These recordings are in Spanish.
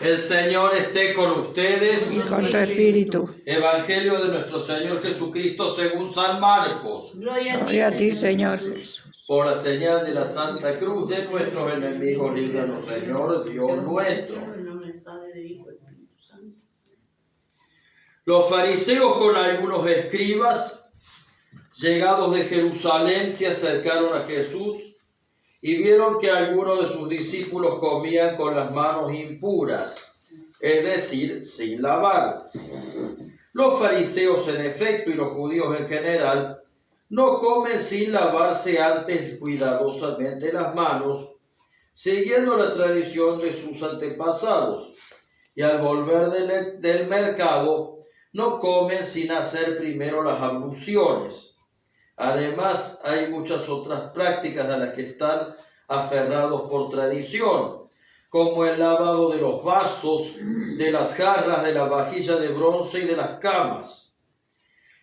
El Señor esté con ustedes. Y con tu espíritu. Evangelio de nuestro Señor Jesucristo según San Marcos. Gloria a ti, Señor Jesús. Por la señal de la Santa Cruz de nuestros enemigos, líbranos, Señor, Dios nuestro. Los fariseos con algunos escribas, llegados de Jerusalén, se acercaron a Jesús y vieron que algunos de sus discípulos comían con las manos impuras, es decir, sin lavar. Los fariseos en efecto y los judíos en general no comen sin lavarse antes cuidadosamente las manos, siguiendo la tradición de sus antepasados, y al volver del mercado no comen sin hacer primero las abluciones. Además, hay muchas otras prácticas a las que están aferrados por tradición, como el lavado de los vasos, de las jarras, de la vajilla de bronce y de las camas.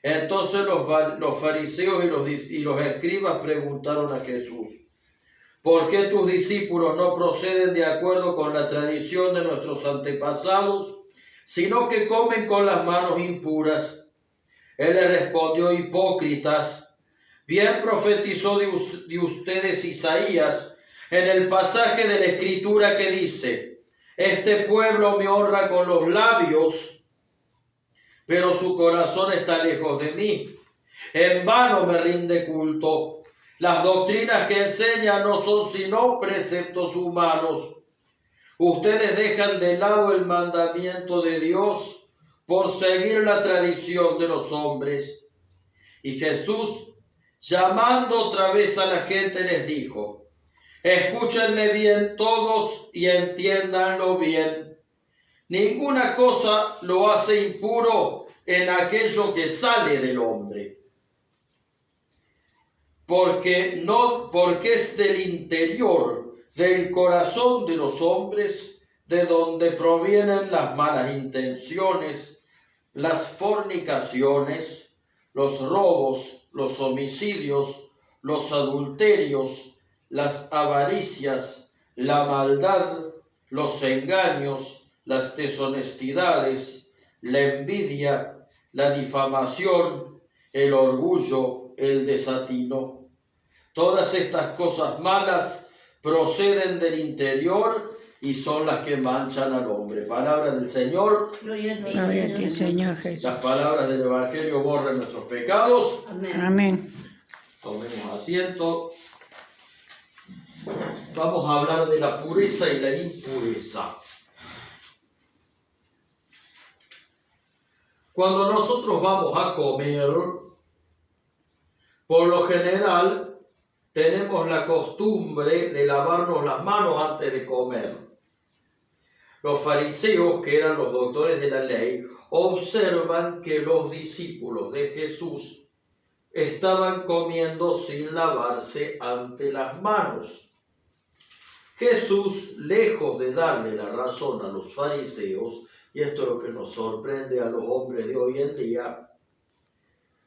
Entonces los fariseos y los escribas preguntaron a Jesús: ¿por qué tus discípulos no proceden de acuerdo con la tradición de nuestros antepasados, sino que comen con las manos impuras? Él les respondió: hipócritas, bien profetizó de ustedes Isaías en el pasaje de la Escritura que dice: este pueblo me honra con los labios, pero su corazón está lejos de mí. En vano me rinde culto. Las doctrinas que enseñan no son sino preceptos humanos. Ustedes dejan de lado el mandamiento de Dios por seguir la tradición de los hombres. Y Jesús, llamando otra vez a la gente, les dijo: escúchenme bien todos y entiéndanlo bien. Ninguna cosa lo hace impuro en aquello que sale del hombre, porque es del interior, del corazón de los hombres, de donde provienen las malas intenciones, las fornicaciones, los robos, los homicidios, los adulterios, las avaricias, la maldad, los engaños, las deshonestidades, la envidia, la difamación, el orgullo, el desatino. Todas estas cosas malas proceden del interior y son las que manchan al hombre. Palabra del Señor. Gloria a ti, Señor Jesús. Las palabras del Evangelio borran nuestros pecados. Amén. Tomemos asiento. Vamos a hablar de la pureza y la impureza. Cuando nosotros vamos a comer, por lo general tenemos la costumbre de lavarnos las manos antes de comer. Los fariseos, que eran los doctores de la ley, observan que los discípulos de Jesús estaban comiendo sin lavarse ante las manos. Jesús, lejos de darle la razón a los fariseos, y esto es lo que nos sorprende a los hombres de hoy en día,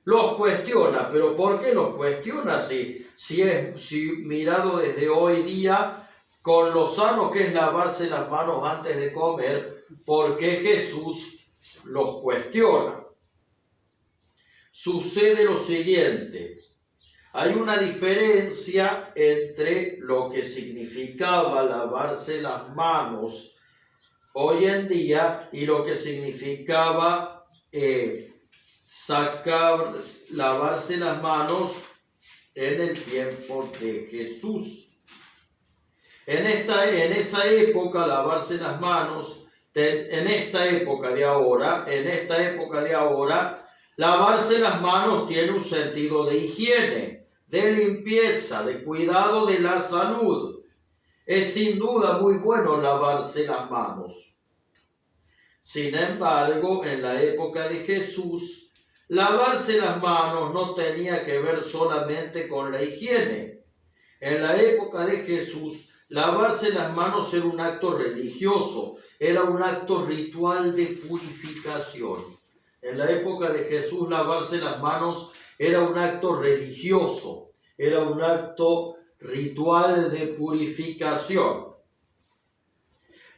los cuestiona. ¿Pero por qué los cuestiona? Si mirado desde hoy día, con lo sano que es lavarse las manos antes de comer, ¿por qué Jesús los cuestiona? Sucede lo siguiente: hay una diferencia entre lo que significaba lavarse las manos hoy en día y lo que significaba lavarse las manos en el tiempo de Jesús. En esa época, lavarse las manos, en esta época de ahora, lavarse las manos tiene un sentido de higiene, de limpieza, de cuidado de la salud. Es sin duda muy bueno lavarse las manos. Sin embargo, en la época de Jesús, lavarse las manos no tenía que ver solamente con la higiene. En la época de Jesús, lavarse las manos era un acto religioso, era un acto ritual de purificación. En la época de Jesús, lavarse las manos era un acto religioso, era un acto ritual de purificación.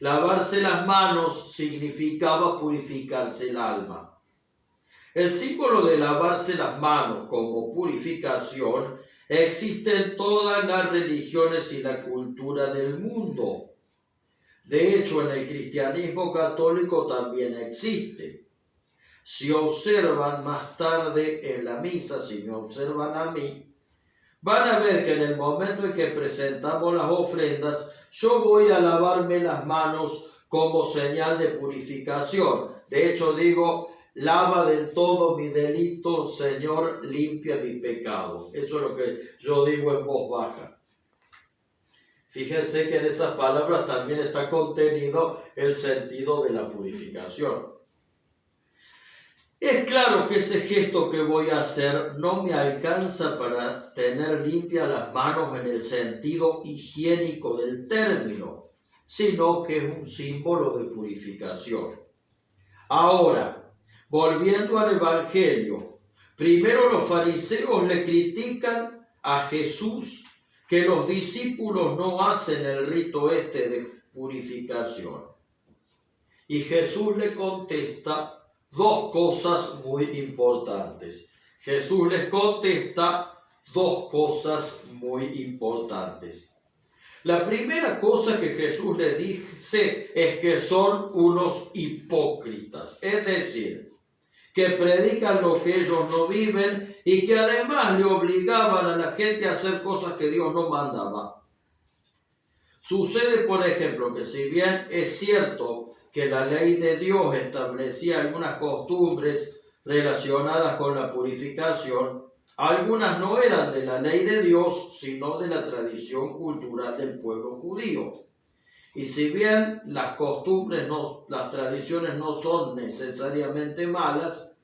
Lavarse las manos significaba purificarse el alma. El símbolo de lavarse las manos como purificación existe en todas las religiones y la cultura del mundo. De hecho, en el cristianismo católico también existe. Si observan más tarde en la misa, si me observan a mí, van a ver que en el momento en que presentamos las ofrendas, yo voy a lavarme las manos como señal de purificación. De hecho, digo, lava del todo mi delito, Señor, limpia mi pecado. Eso es lo que yo digo en voz baja. Fíjense que en esas palabras también está contenido el sentido de la purificación. Es claro que ese gesto que voy a hacer no me alcanza para tener limpias las manos en el sentido higiénico del término, sino que es un símbolo de purificación. Ahora, volviendo al Evangelio, primero los fariseos le critican a Jesús que los discípulos no hacen el rito de purificación. Y Jesús le contesta dos cosas muy importantes. Jesús les contesta dos cosas muy importantes. La primera cosa que Jesús les dice es que son unos hipócritas, es decir, que predican lo que ellos no viven y que además le obligaban a la gente a hacer cosas que Dios no mandaba. Sucede, por ejemplo, que si bien es cierto que la ley de Dios establecía algunas costumbres relacionadas con la purificación, algunas no eran de la ley de Dios, sino de la tradición cultural del pueblo judío. Y si bien las costumbres, las tradiciones no son necesariamente malas,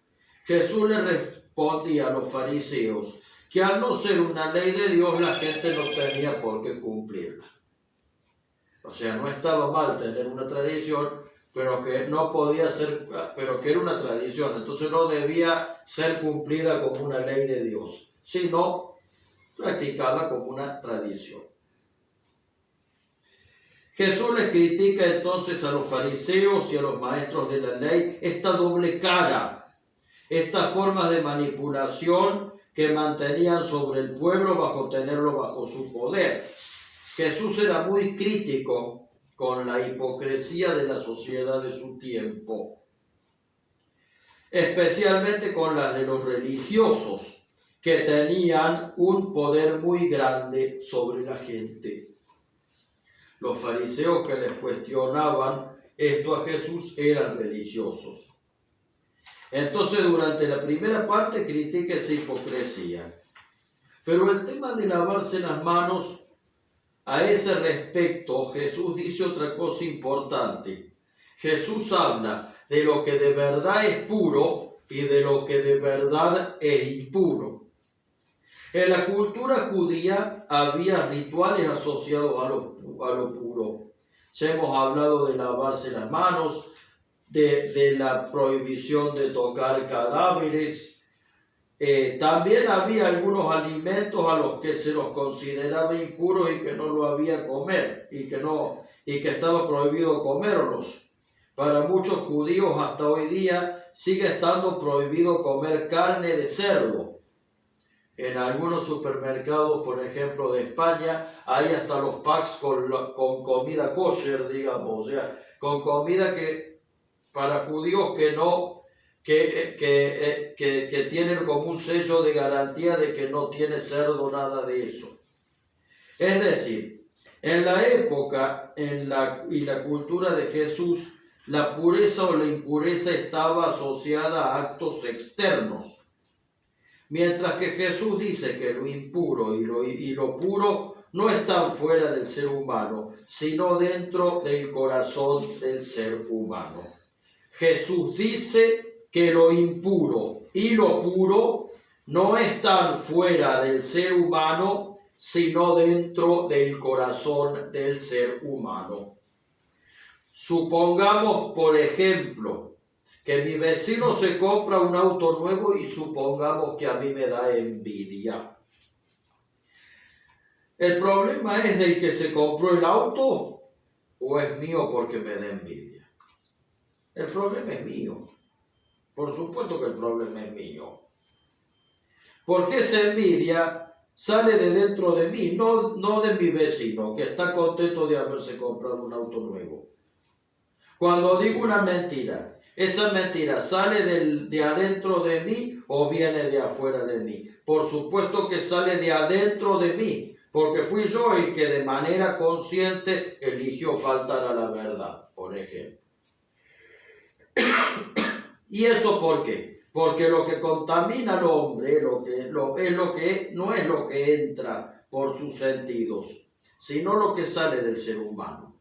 Jesús le respondía a los fariseos que al no ser una ley de Dios, la gente no tenía por qué cumplirla. O sea, no estaba mal tener una tradición, pero que no podía ser, pero que era una tradición, entonces no debía ser cumplida como una ley de Dios, sino practicada como una tradición. Jesús les critica entonces a los fariseos y a los maestros de la ley esta doble cara, estas formas de manipulación que mantenían sobre el pueblo bajo tenerlo bajo su poder. Jesús era muy crítico con la hipocresía de la sociedad de su tiempo, especialmente con la de los religiosos, que tenían un poder muy grande sobre la gente. Los fariseos que les cuestionaban esto a Jesús eran religiosos. Entonces, durante la primera parte critica esa hipocresía. Pero el tema de lavarse las manos, a ese respecto, Jesús dice otra cosa importante. Jesús habla de lo que de verdad es puro y de lo que de verdad es impuro. En la cultura judía había rituales asociados a lo puro. Ya hemos hablado de lavarse las manos, de la prohibición de tocar cadáveres. También había algunos alimentos a los que se los consideraba impuros y que no lo había comer y que estaba prohibido comerlos. Para muchos judíos hasta hoy día sigue estando prohibido comer carne de cerdo. En algunos supermercados, por ejemplo, de España, hay hasta los packs con comida kosher, digamos, o sea, con comida que para judíos que tienen como un sello de garantía de que no tiene cerdo, nada de eso. Es decir, en la época y la cultura de Jesús, la pureza o la impureza estaba asociada a actos externos. Mientras que Jesús dice que lo impuro y lo puro no están fuera del ser humano, sino dentro del corazón del ser humano. Jesús dice que lo impuro y lo puro no están fuera del ser humano, sino dentro del corazón del ser humano. Supongamos, por ejemplo, que mi vecino se compra un auto nuevo y supongamos que a mí me da envidia. ¿El problema es del que se compró el auto o es mío porque me da envidia? El problema es mío. Por supuesto que el problema es mío. Porque esa envidia sale de dentro de mí, no de mi vecino, que está contento de haberse comprado un auto nuevo. Cuando digo una mentira, esa mentira sale de adentro de mí o viene de afuera de mí. Por supuesto que sale de adentro de mí, porque fui yo el que de manera consciente eligió faltar a la verdad, por ejemplo. ¿Y eso por qué? Porque lo que contamina al hombre no es lo que entra por sus sentidos, sino lo que sale del ser humano.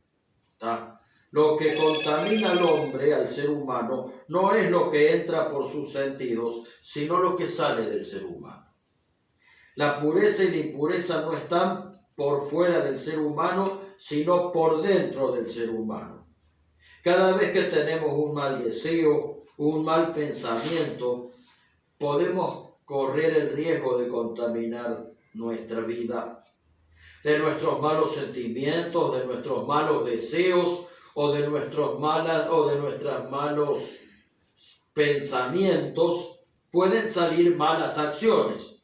¿Tá? Lo que contamina al hombre, al ser humano, no es lo que entra por sus sentidos, sino lo que sale del ser humano. La pureza y la impureza no están por fuera del ser humano, sino por dentro del ser humano. Cada vez que tenemos un mal deseo, un mal pensamiento, podemos correr el riesgo de contaminar nuestra vida, de nuestros malos sentimientos, de nuestros malos deseos o de nuestros malos pensamientos. Pueden salir malas acciones.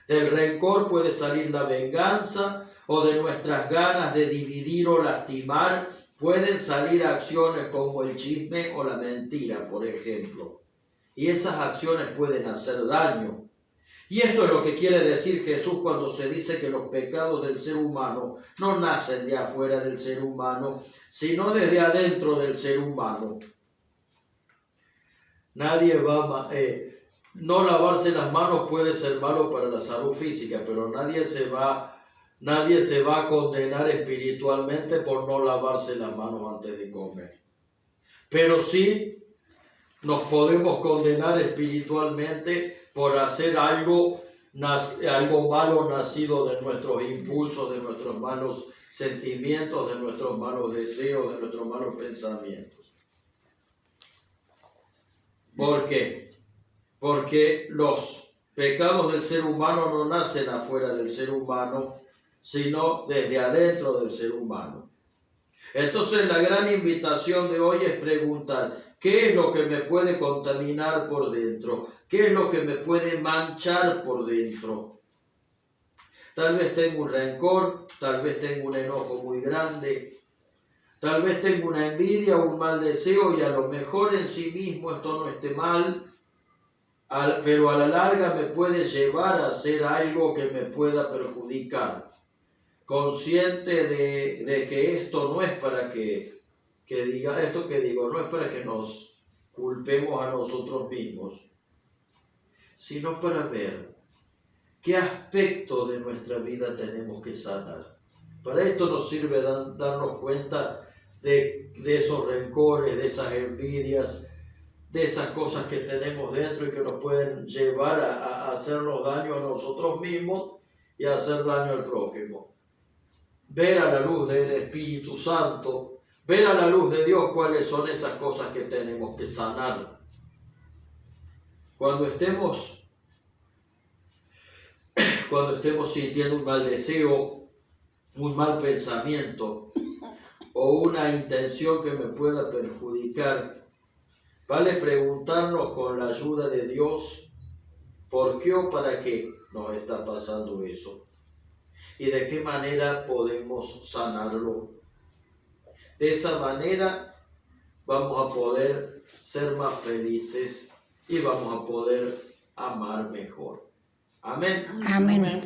Del rencor puede salir la venganza, o de nuestras ganas de dividir o lastimar pueden salir acciones como el chisme o la mentira, por ejemplo. Y esas acciones pueden hacer daño. Y esto es lo que quiere decir Jesús cuando se dice que los pecados del ser humano no nacen de afuera del ser humano, sino desde adentro del ser humano. No lavarse las manos puede ser malo para la salud física, pero nadie se va a condenar espiritualmente por no lavarse las manos antes de comer. Pero sí nos podemos condenar espiritualmente por hacer algo malo nacido de nuestros impulsos, de nuestros malos sentimientos, de nuestros malos deseos, de nuestros malos pensamientos. ¿Por qué? Porque los pecados del ser humano no nacen afuera del ser humano, sino desde adentro del ser humano. Entonces la gran invitación de hoy es preguntar, ¿qué es lo que me puede contaminar por dentro? ¿Qué es lo que me puede manchar por dentro? Tal vez tengo un rencor, tal vez tengo un enojo muy grande, tal vez tengo una envidia o un mal deseo y a lo mejor en sí mismo esto no esté mal, pero a la larga me puede llevar a hacer algo que me pueda perjudicar. Consciente de que esto no es para no es para que nos culpemos a nosotros mismos, sino para ver qué aspecto de nuestra vida tenemos que sanar. Para esto nos sirve darnos cuenta de esos rencores, de esas envidias, de esas cosas que tenemos dentro y que nos pueden llevar a hacernos daño a nosotros mismos y a hacer daño al prójimo. Ver a la luz del Espíritu Santo, ver a la luz de Dios cuáles son esas cosas que tenemos que sanar. Cuando estemos sintiendo un mal deseo, un mal pensamiento o una intención que me pueda perjudicar, vale preguntarnos con la ayuda de Dios por qué o para qué nos está pasando eso y de qué manera podemos sanarlo. De esa manera vamos a poder ser más felices y vamos a poder amar mejor. Amén. Amén.